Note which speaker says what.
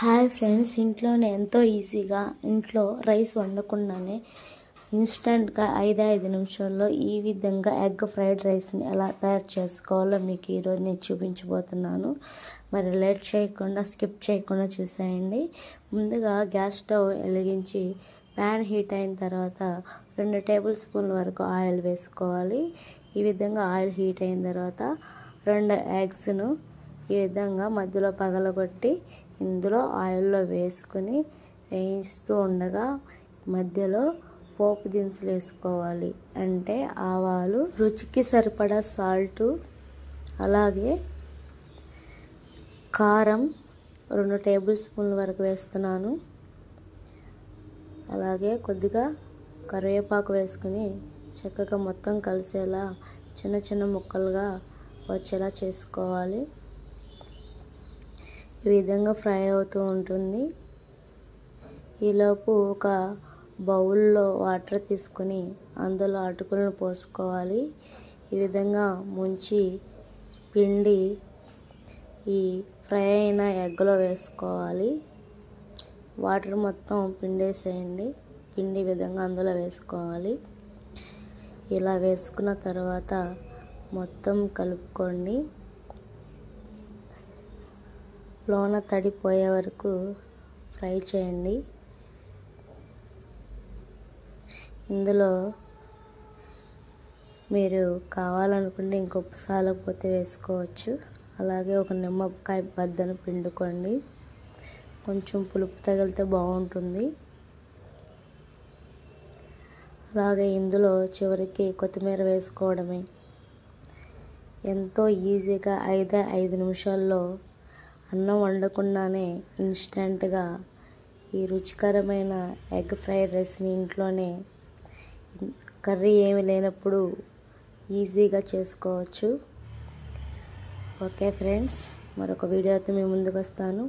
Speaker 1: Hi friends, ఇంట్లోనే ఎంతో ఈజీగా ఇంట్లో రైస్ వండకుండానే ఇన్స్టెంట్గా 5 నిమిషాల్లో ఈ విధంగా ఎగ్ ఫ్రైడ్ రైస్ని ఎలా తయారు చేసుకోవాలో మీకు ఈరోజు నేను చూపించబోతున్నాను. మరి లేట్ చేయకుండా స్కిప్ చేయకుండా చూసేయండి. ముందుగా గ్యాస్ స్టవ్ వెలిగించి ప్యాన్ హీట్ అయిన తర్వాత 2 టేబుల్ స్పూన్ల వరకు ఆయిల్ వేసుకోవాలి. ఈ విధంగా ఆయిల్ హీట్ అయిన తర్వాత 2 ఎగ్స్ను ఈ విధంగా మధ్యలో పగలగొట్టి ఇందులో ఆయిల్లో వేసుకుని వేయిస్తూ ఉండగా మధ్యలో పోపు దినుసులు వేసుకోవాలి. అంటే ఆవాలు, రుచికి సరిపడా సాల్టు, అలాగే కారం 2 టేబుల్ స్పూన్ల వరకు వేస్తున్నాను. అలాగే కొద్దిగా కరివేపాకు వేసుకుని చక్కగా మొత్తం కలిసేలా చిన్న చిన్న ముక్కలుగా వచ్చేలా చేసుకోవాలి. ఈ విధంగా ఫ్రై అవుతూ ఉంటుంది. ఈలోపు ఒక బౌల్లో వాటర్ తీసుకొని అందులో అటుకులను పోసుకోవాలి. ఈ విధంగా ముంచి పిండి ఈ ఫ్రై అయిన ఎగ్లో వేసుకోవాలి. వాటర్ మొత్తం పిండేసేయండి. పిండి విధంగా అందులో వేసుకోవాలి. ఇలా వేసుకున్న తర్వాత మొత్తం కలుపుకోండి. లోన తడిపోయే వరకు ఫ్రై చేయండి. ఇందులో మీరు కావాలనుకుంటే ఇంకొక సాలకపోతే వేసుకోవచ్చు. అలాగే ఒక నిమ్మకాయ బద్దను పిండుకోండి. కొంచెం పులుపు తగిలితే బాగుంటుంది. అలాగే ఇందులో చివరికి కొత్తిమీర వేసుకోవడమే. ఎంతో ఈజీగా 5 నిమిషాల్లో అన్నం వండకుండానే ఇన్స్టెంట్గా ఈ రుచికరమైన ఎగ్ ఫ్రైడ్ రైస్ని ఇంట్లోనే కర్రీ ఏమి లేనప్పుడు ఈజీగా చేసుకోవచ్చు. ఓకే ఫ్రెండ్స్, మరొక వీడియోతో మీ ముందుకు వస్తాను.